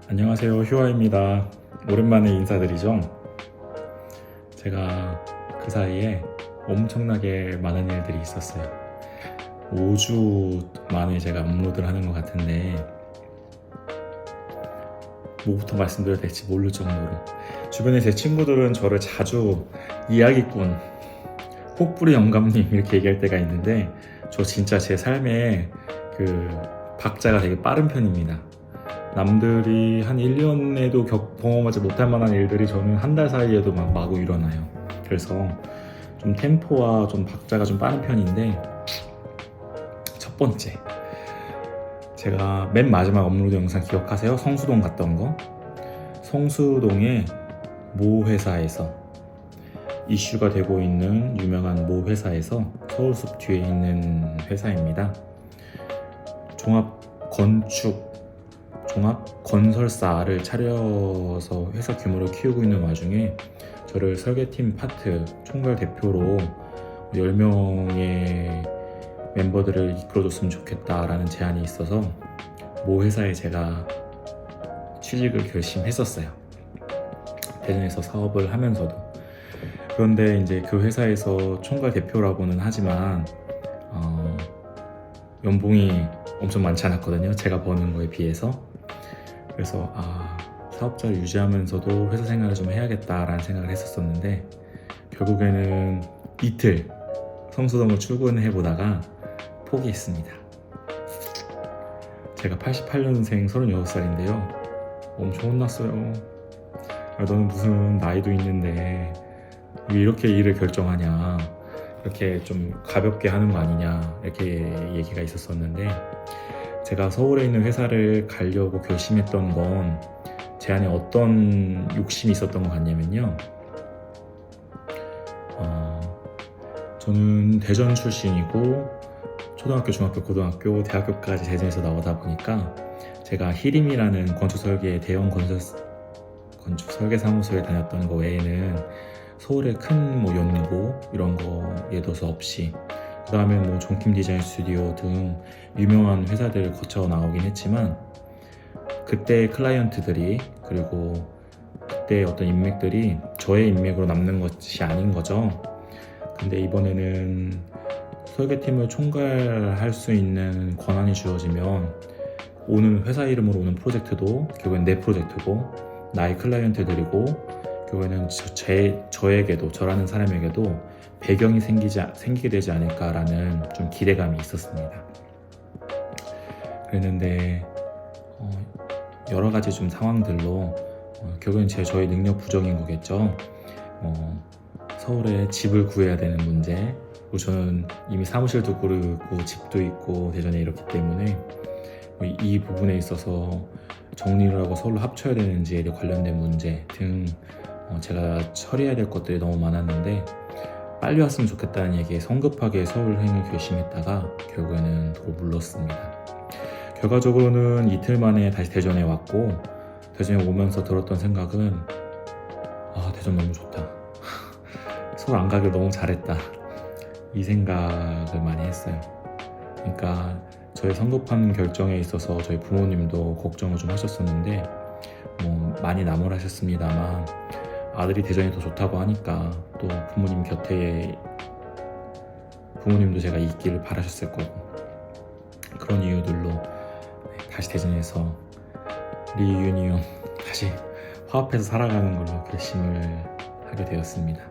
안녕하세요, 휴아입니다. 오랜만에 인사드리죠. 제가 그 사이에 엄청나게 많은 일들이 있었어요. 5주 만에 제가 업로드를 하는 것 같은데 뭐부터 말씀드려야 될지 모를 정도로 주변에 제 친구들은 저를 자주 이야기꾼, 혹부리 영감님 이렇게 얘기할 때가 있는데 저 진짜 제 삶에 그 박자가 되게 빠른 편입니다. 남들이 한 1년에도 경험하지 못할 만한 일들이 저는 한 달 사이에도 막 마구 일어나요. 그래서 좀 템포와 좀 박자가 좀 빠른 편인데, 첫 번째, 제가 맨 마지막 업로드 영상 기억하세요? 성수동 갔던 거. 성수동의 모 회사에서 이슈가 되고 있는 유명한 모 회사에서 서울숲 뒤에 있는 회사입니다. 종합 건설사를 차려서 회사 규모를 키우고 있는 와중에 저를 설계팀 파트 총괄 대표로 10명의 멤버들을 이끌어줬으면 좋겠다라는 제안이 있어서 모 회사에 제가 취직을 결심했었어요. 대전에서 사업을 하면서도. 그런데 이제 그 회사에서 총괄 대표라고는 하지만 연봉이 엄청 많지 않았거든요. 제가 버는 거에 비해서. 그래서 사업자를 유지하면서도 회사 생활을 좀 해야겠다라는 생각을 했었었는데, 결국에는 이틀 성수동을 출근해 보다가 포기했습니다. 제가 88년생 36살인데요 엄청 혼났어요. 너는 무슨 나이도 있는데 왜 이렇게 일을 결정하냐, 이렇게 좀 가볍게 하는 거 아니냐, 이렇게 얘기가 있었었는데, 제가 서울에 있는 회사를 가려고 결심했던 건 제 안에 어떤 욕심이 있었던 것 같냐면요, 저는 대전 출신이고 초등학교, 중학교, 고등학교, 대학교까지 대전에서 나오다 보니까 제가 히림이라는 건축설계 대형 건축설계 사무소에 다녔던 거 외에는 서울의 큰 뭐 연고 이런 거 예도서 없이, 그 다음에 뭐 종킴 디자인 스튜디오 등 유명한 회사들 거쳐 나오긴 했지만, 그때 클라이언트들이, 그리고 그때 어떤 인맥들이 저의 인맥으로 남는 것이 아닌 거죠. 근데 이번에는 설계팀을 총괄할 수 있는 권한이 주어지면 오는 회사 이름으로 오는 프로젝트도 결국엔 내 프로젝트고 나의 클라이언트들이고, 결국에는 저에게도, 저라는 사람에게도 배경이 생기게 되지 않을까라는 좀 기대감이 있었습니다. 그랬는데 여러 가지 좀 상황들로 결국엔 저의 능력 부족인 거겠죠. 서울에 집을 구해야 되는 문제, 그리고 저는 이미 사무실도 고르고 집도 있고 대전에 이렇기 때문에 이 부분에 있어서 정리를 하고 서울로 합쳐야 되는지에 관련된 문제 등 제가 처리해야 될 것들이 너무 많았는데, 빨리 왔으면 좋겠다는 얘기에 성급하게 서울행을 결심했다가 결국에는 도로 물렀습니다. 결과적으로는 이틀 만에 다시 대전에 왔고, 대전에 오면서 들었던 생각은 대전 너무 좋다. 서울 안 가길 너무 잘했다. 이 생각을 많이 했어요. 그러니까 저의 성급한 결정에 있어서 저희 부모님도 걱정을 좀 하셨었는데, 뭐 많이 나무라셨습니다만 아들이 대전이 더 좋다고 하니까 또 부모님 곁에 부모님도 제가 있기를 바라셨을 거고, 그런 이유들로 다시 대전에서 리유니온, 다시 화합해서 살아가는 걸로 결심을 하게 되었습니다.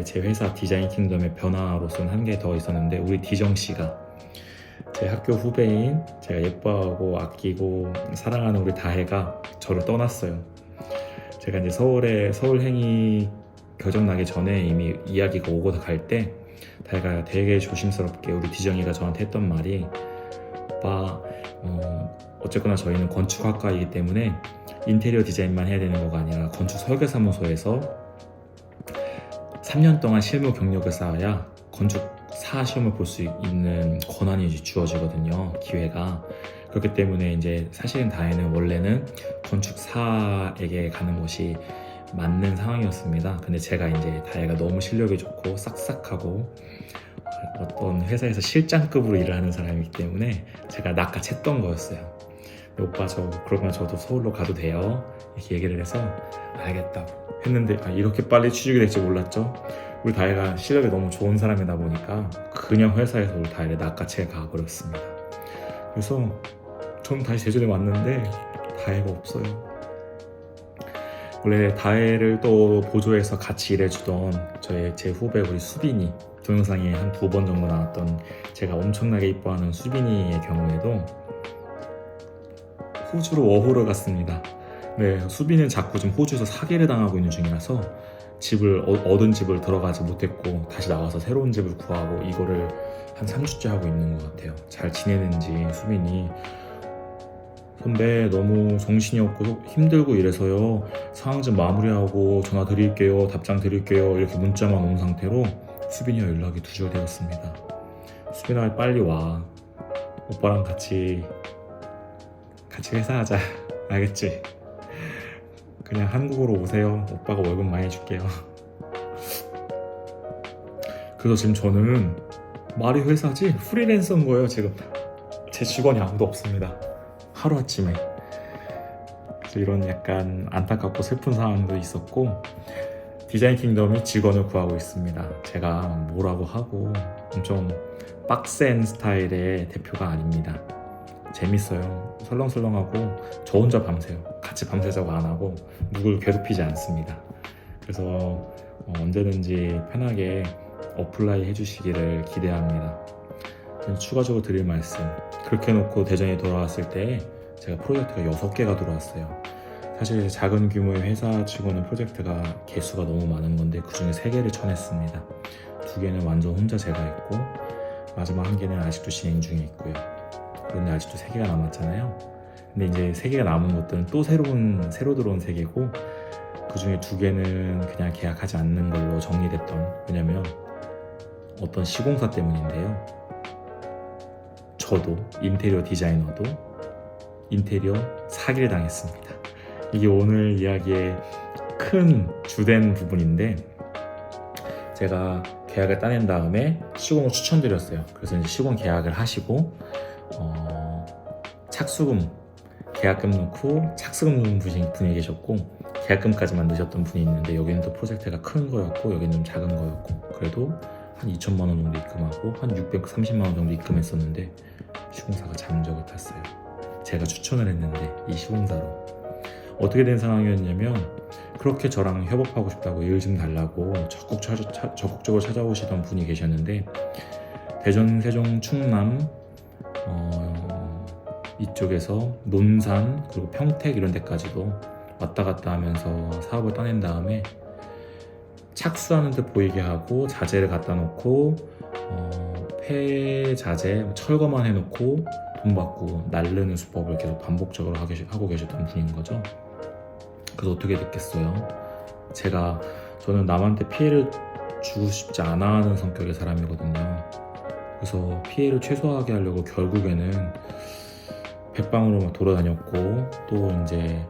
제 회사 디자인 킹덤의 변화로서는 한 개 더 있었는데, 우리 디정씨가, 제 학교 후배인, 제가 예뻐하고 아끼고 사랑하는 우리 다혜가 저를 떠났어요. 제가 이제 서울행이 결정나기 전에 이미 이야기가 오고 갈 때 다혜가 되게 조심스럽게 우리 디정이가 저한테 했던 말이, 오빠 어쨌거나 저희는 건축학과이기 때문에 인테리어 디자인만 해야 되는 거가 아니라 건축 설계사무소에서 3년 동안 실무 경력을 쌓아야 건축사 시험을 볼 수 있는 권한이 주어지거든요, 기회가. 그렇기 때문에 이제 사실은 다혜는 원래는 건축사에게 가는 것이 맞는 상황이었습니다. 근데 제가 이제 다혜가 너무 실력이 좋고 싹싹하고 어떤 회사에서 실장급으로 일을 하는 사람이기 때문에 제가 낚아챘던 거였어요. 오빠 저 그러면 저도 서울로 가도 돼요? 이렇게 얘기를 해서 알겠다고 했는데 이렇게 빨리 취직이 될지 몰랐죠. 우리 다혜가 실력이 너무 좋은 사람이다 보니까 그냥 회사에서 우리 다혜를 낚아채 가버렸습니다. 그래서 저는 다시 제주도에 왔는데 다혜가 없어요. 원래 다혜를 또 보조해서 같이 일해주던 제 후배 우리 수빈이, 동영상에 한 2번 정도 나왔던 제가 엄청나게 이뻐하는 수빈이의 경우에도 호주로 워홀을 갔습니다. 네, 수빈은 자꾸 지금 호주에서 사기를 당하고 있는 중이라서 얻은 집을 들어가지 못했고 다시 나와서 새로운 집을 구하고 이거를 한 3주째 하고 있는 것 같아요. 잘 지내는지 수빈이 선배 너무 정신이 없고 힘들고 이래서요, 상황 좀 마무리하고 전화 드릴게요, 답장 드릴게요 이렇게 문자만 온 상태로 수빈이와 연락이 두절되었습니다. 수빈아 빨리 와, 오빠랑 같이 회사하자. 알겠지? 그냥 한국으로 오세요. 오빠가 월급 많이 줄게요. 그래서 지금 저는 말이 회사지 프리랜서인 거예요. 지금 제 직원이 아무도 없습니다. 하루아침에. 그래서 이런 약간 안타깝고 슬픈 상황도 있었고, 디자인 킹덤이 직원을 구하고 있습니다. 제가 뭐라고 하고 엄청 빡센 스타일의 대표가 아닙니다. 재밌어요. 설렁설렁하고 저 혼자 밤새요. 같이 밤새자고 안 하고 누굴 괴롭히지 않습니다. 그래서 언제든지 편하게 어플라이 해주시기를 기대합니다. 추가적으로 드릴 말씀, 그렇게 해놓고 대전에 돌아왔을 때 제가 프로젝트가 6개가 들어왔어요. 사실 작은 규모의 회사 치고는 프로젝트가 개수가 너무 많은 건데 그 중에 3개를 쳐냈습니다. 2개는 완전 혼자 제가 했고 마지막 1개는 아직도 진행 중에 있고요. 그런데 아직도 3개가 남았잖아요. 근데 이제 3개가 남은 것들은 또 새로 들어온 3개고 그 중에 2개는 그냥 계약하지 않는 걸로 정리됐던, 왜냐면 어떤 시공사 때문인데요. 저도 인테리어 디자이너도 인테리어 사기를 당했습니다. 이게 오늘 이야기의 큰 주된 부분인데, 제가 계약을 따낸 다음에 시공을 추천드렸어요. 그래서 이제 시공 계약을 하시고 착수금, 계약금 넣고 착수금 넣은 분이 계셨고 계약금까지만 넣으셨던 분이 있는데, 여기는 또 프로젝트가 큰 거였고 여기는 좀 작은 거였고, 그래도 한 2천만 원 정도 입금하고 한 630만 원 정도 입금했었는데 시공사가 잠적을 탔어요. 제가 추천을 했는데 이 시공사로. 어떻게 된 상황이었냐면, 그렇게 저랑 협업하고 싶다고 일 좀 달라고 적극적으로 찾아오시던 분이 계셨는데, 대전, 세종, 충남 이쪽에서 논산 그리고 평택 이런 데까지도 왔다 갔다 하면서 사업을 따낸 다음에 착수하는 듯 보이게 하고 자재를 갖다 놓고 폐자재 철거만 해놓고 돈 받고 날르는 수법을 계속 반복적으로 하고 계셨던 분인 거죠. 그래서 어떻게 됐겠어요? 저는 남한테 피해를 주고 싶지 않아 하는 성격의 사람이거든요. 그래서 피해를 최소화하게 하려고 결국에는 백방으로 막 돌아다녔고, 또 이제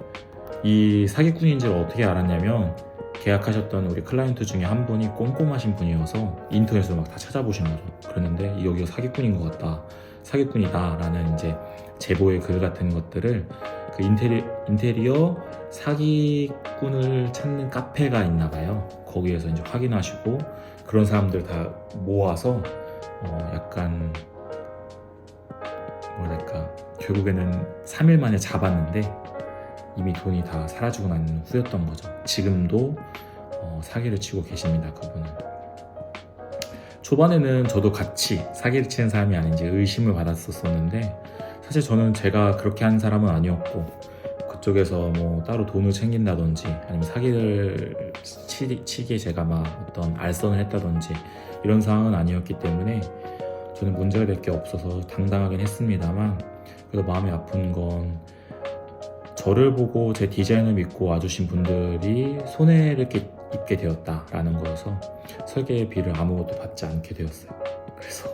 이 사기꾼인지를 어떻게 알았냐면, 계약하셨던 우리 클라이언트 중에 한 분이 꼼꼼하신 분이어서 인터넷으로 막 다 찾아보신 거죠. 그랬는데 여기가 사기꾼인 것 같다, 사기꾼이다 라는 이제 제보의 글 같은 것들을 그 인테리어 사기꾼을 찾는 카페가 있나 봐요. 거기에서 이제 확인하시고 그런 사람들 다 모아서 약간 뭐랄까, 결국에는 3일 만에 잡았는데 이미 돈이 다 사라지고 난 후였던 거죠. 지금도 사기를 치고 계십니다. 그분은. 초반에는 저도 같이 사기를 치는 사람이 아닌지 의심을 받았었는데, 사실 저는 제가 그렇게 한 사람은 아니었고, 그쪽에서 뭐 따로 돈을 챙긴다든지 아니면 사기를 치기에 제가 막 어떤 알선을 했다든지 이런 상황은 아니었기 때문에 저는 문제가 될 게 없어서 당당하긴 했습니다만, 그래도 마음이 아픈 건 저를 보고 제 디자인을 믿고 와주신 분들이 손해를 입게 되었다라는 거여서 설계의 비를 아무것도 받지 않게 되었어요. 그래서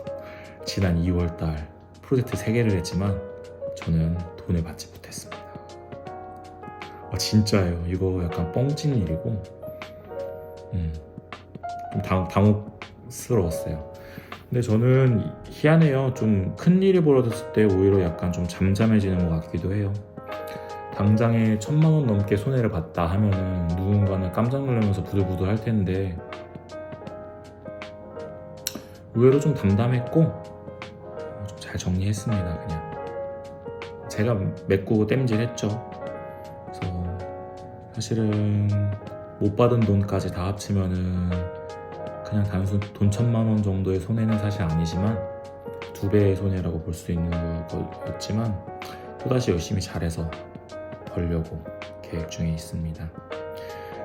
지난 2월달 프로젝트 3개를 했지만 저는 돈을 받지 못했습니다. 진짜예요. 이거 약간 뻥찐 일이고 좀 당혹스러웠어요. 근데 저는 희한해요. 좀 큰 일이 벌어졌을 때 오히려 약간 좀 잠잠해지는 것 같기도 해요. 당장에 1,000만 원 넘게 손해를 봤다 하면은 누군가는 깜짝 놀라면서 부들부들 할 텐데 의외로 좀 담담했고 좀 잘 정리했습니다. 그냥 제가 메꾸고 땜질했죠. 그래서 사실은 못 받은 돈까지 다 합치면은 그냥 단순 돈 1,000만 원 정도의 손해는 사실 아니지만 2배의 손해라고 볼 수 있는 거였지만 또다시 열심히 잘해서 벌려고 계획 중에 있습니다.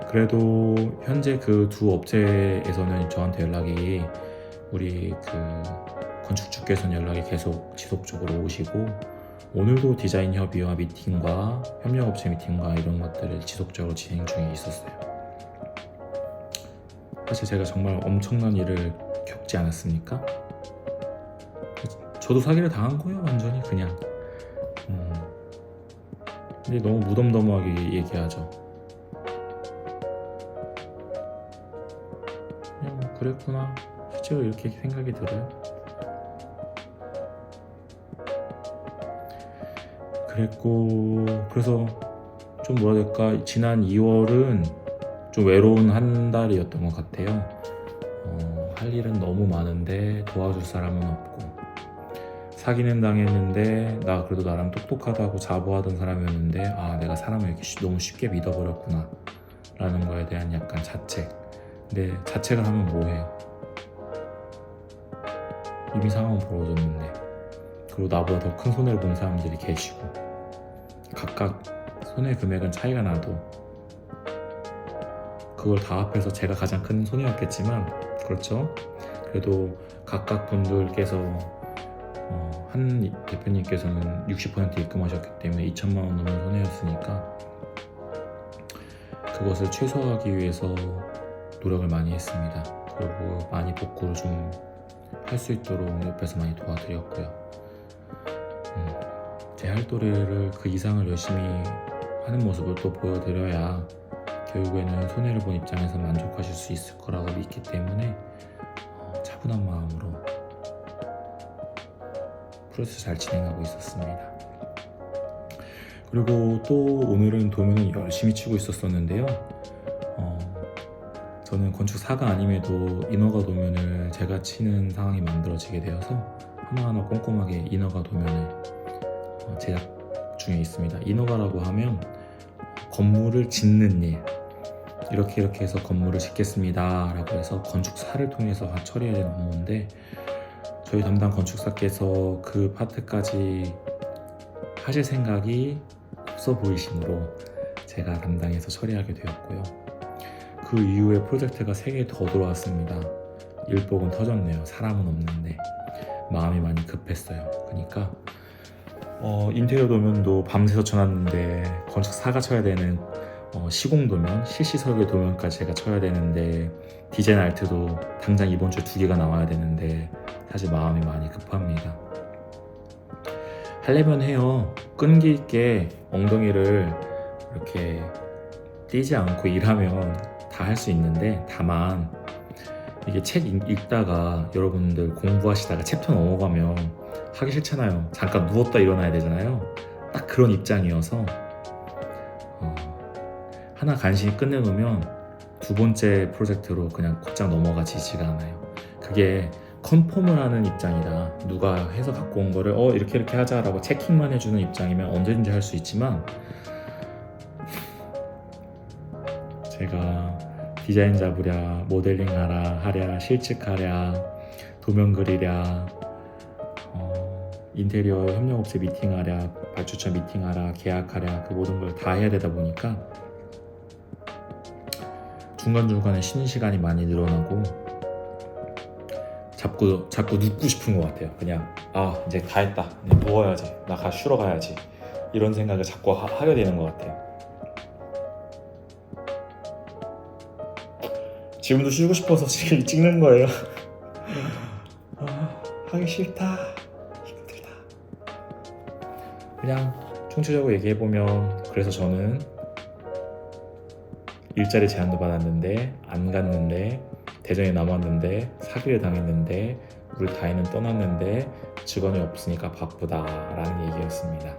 그래도 현재 그 두 업체에서는 저한테 연락이 우리 그 건축주께서는 연락이 계속 지속적으로 오시고 오늘도 디자인 협의와 미팅과 협력업체 미팅과 이런 것들을 지속적으로 진행 중에 있었어요. 사실 제가 정말 엄청난 일을 겪지 않았습니까? 저도 사기를 당한 거예요, 완전히 그냥. 근데 너무 무덤덤하게 얘기하죠. 그냥 그랬구나. 실제로 이렇게 생각이 들어요. 그랬고 그래서 좀 뭐라 해야 될까, 지난 2월은 좀 외로운 한 달이었던 것 같아요. 할 일은 너무 많은데 도와줄 사람은 없고 사기는 당했는데 나 그래도 나름 똑똑하다고 자부하던 사람이었는데 내가 사람을 이렇게 너무 쉽게 믿어버렸구나 라는 거에 대한 약간 자책. 근데 자책을 하면 뭐해요? 이미 상황은 벌어졌는데. 그리고 나보다 더 큰 손해를 본 사람들이 계시고 각각 손해 금액은 차이가 나도 그걸 다 합해서 제가 가장 큰 손해였겠지만, 그렇죠? 그래도 각각 분들께서 한 대표님께서는 60% 입금하셨기 때문에 2,000만 원 넘는 손해였으니까 그것을 최소화하기 위해서 노력을 많이 했습니다. 그리고 많이 복구를 좀 할 수 있도록 옆에서 많이 도와드렸고요. 제 할 도리를 그 이상을 열심히 하는 모습을 또 보여드려야 결국에는 손해를 본 입장에서 만족하실 수 있을 거라고 믿기 때문에 차분한 마음으로 프로세스 잘 진행하고 있었습니다. 그리고 또 오늘은 도면을 열심히 치고 있었는데요. 저는 건축사가 아님에도 인허가 도면을 제가 치는 상황이 만들어지게 되어서 하나하나 꼼꼼하게 인허가 도면을 제작 중에 있습니다. 인허가라고 하면 건물을 짓는 일, 이렇게 해서 건물을 짓겠습니다 라고 해서 건축사를 통해서 처리해야 되는 업무인데 저희 담당 건축사께서 그 파트까지 하실 생각이 없어 보이시므로 제가 담당해서 처리하게 되었고요. 그 이후에 프로젝트가 3개 더 들어왔습니다. 일복은 터졌네요. 사람은 없는데 마음이 많이 급했어요. 그러니까 인테리어 도면도 밤새서 쳐놨는데 건축사가 쳐야 되는 시공 도면, 실시 설계 도면까지 제가 쳐야 되는데 디자인 알트도 당장 이번 주에 2개가 나와야 되는데 사실 마음이 많이 급합니다. 하려면 해요. 끈기 있게 엉덩이를 이렇게 띄지 않고 일하면 다 할 수 있는데, 다만 이게 책 읽다가 여러분들 공부하시다가 챕터 넘어가면 하기 싫잖아요. 잠깐 누웠다 일어나야 되잖아요. 딱 그런 입장이어서 하나 간신히 끝내놓으면 2번째 프로젝트로 그냥 곧장 넘어가지지가 않아요. 그게 컨펌을 하는 입장이라 누가 해서 갖고 온 거를 이렇게 하자라고 체킹만 해주는 입장이면 언제든지 할 수 있지만, 제가 디자인 잡으랴, 모델링 하랴, 실측하랴, 도면 그리랴, 인테리어 협력업체 미팅하랴, 발주처 미팅하랴, 계약하랴, 그 모든 걸 다 해야 되다 보니까 중간중간에 쉬는 시간이 많이 늘어나고 자꾸 눕고 싶은 것 같아요. 그냥 이제 다 했다, 이제 누워야지, 나 쉬러 가야지, 이런 생각을 자꾸 하게 되는 것 같아요. 지금도 쉬고 싶어서 지금 찍는 거예요. 하기 싫다, 힘들다. 그냥 총체적으로 얘기해보면, 그래서 저는 일자리 제안도 받았는데 안 갔는데, 대전에 남았는데 사기를 당했는데, 우리 다혜는 떠났는데 직원이 없으니까 바쁘다 라는 얘기였습니다.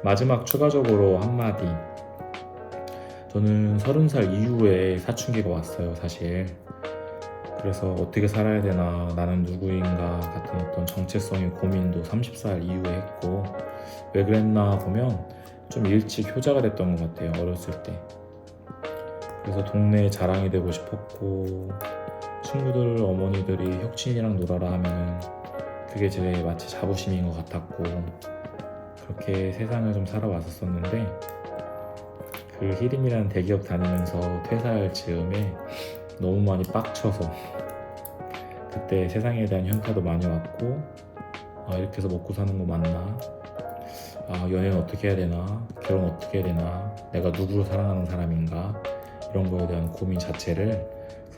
마지막 추가적으로 한마디. 저는 30살 이후에 사춘기가 왔어요, 사실. 그래서 어떻게 살아야 되나, 나는 누구인가 같은 어떤 정체성의 고민도 30살 이후에 했고, 왜 그랬나 보면 좀 일찍 효자가 됐던 것 같아요, 어렸을 때. 그래서 동네 자랑이 되고 싶었고, 친구들 어머니들이 혁친이랑 놀아라 하면은 그게 제 마치 자부심인 것 같았고, 그렇게 세상을 좀 살아왔었는데, 그 히림이라는 대기업 다니면서 퇴사할 즈음에 너무 많이 빡쳐서 그때 세상에 대한 현타도 많이 왔고, 이렇게 해서 먹고 사는 거 맞나? 연애는 어떻게 해야 되나? 결혼 어떻게 해야 되나? 내가 누구를 사랑하는 사람인가? 이런 거에 대한 고민 자체를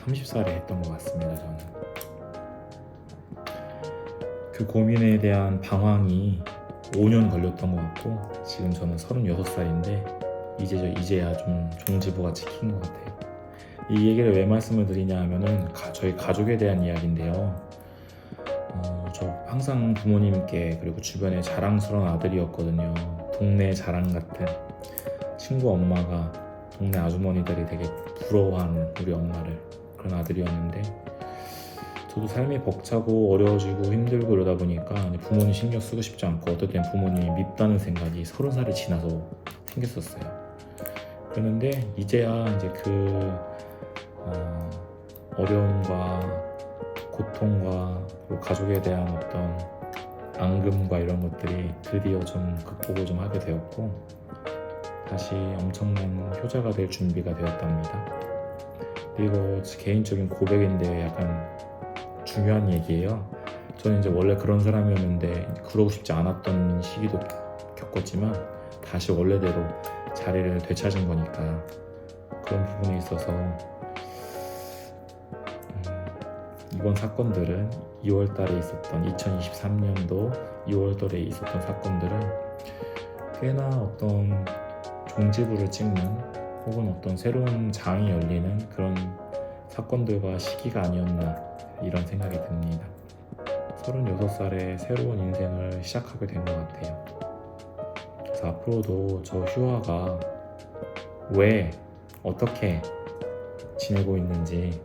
30살에 했던 것 같습니다. 저는 그 고민에 대한 방황이 5년 걸렸던 것 같고, 지금 저는 36살인데 이제야 좀 종지부가 찍힌 것 같아요. 이 얘기를 왜 말씀을 드리냐 하면은 저희 가족에 대한 이야기인데요. 저 항상 부모님께 그리고 주변에 자랑스러운 아들이었거든요. 동네 자랑 같은, 친구 엄마가, 동네 아주머니들이 되게 부러워하는 우리 엄마를, 그런 아들이었는데, 저도 삶이 벅차고 어려워지고 힘들고 이러다 보니까 부모님 신경 쓰고 싶지 않고, 어떨 땐 부모님이 밉다는 생각이 30살이 지나서 생겼었어요. 그런데 이제야 이제 어려움과 고통과 그리고 가족에 대한 어떤 앙금과 이런 것들이 드디어 좀 극복을 좀 하게 되었고, 다시 엄청난 효자가 될 준비가 되었답니다. 그리고 개인적인 고백인데 약간 중요한 얘기예요. 저는 이제 원래 그런 사람이었는데 그러고 싶지 않았던 시기도 겪었지만 다시 원래대로 자리를 되찾은 거니까, 그런 부분에 있어서 이번 사건들은 2월달에 있었던 2023년도 2월달에 있었던 사건들은 꽤나 어떤 종지부를 찍는, 혹은 어떤 새로운 장이 열리는 그런 사건들과 시기가 아니었나, 이런 생각이 듭니다. 36살에 새로운 인생을 시작하게 된 것 같아요. 그래서 앞으로도 저 휴아가 왜, 어떻게 지내고 있는지,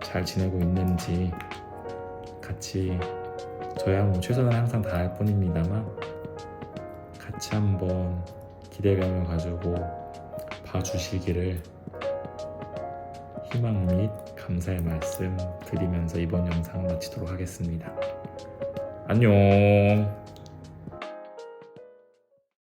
잘 지내고 있는지 같이, 저야 뭐 최선을 항상 다할 뿐입니다만, 같이 한번 기대감을 가지고 봐주시기를 희망 및 감사의 말씀 드리면서 이번 영상 마치도록 하겠습니다. 안녕.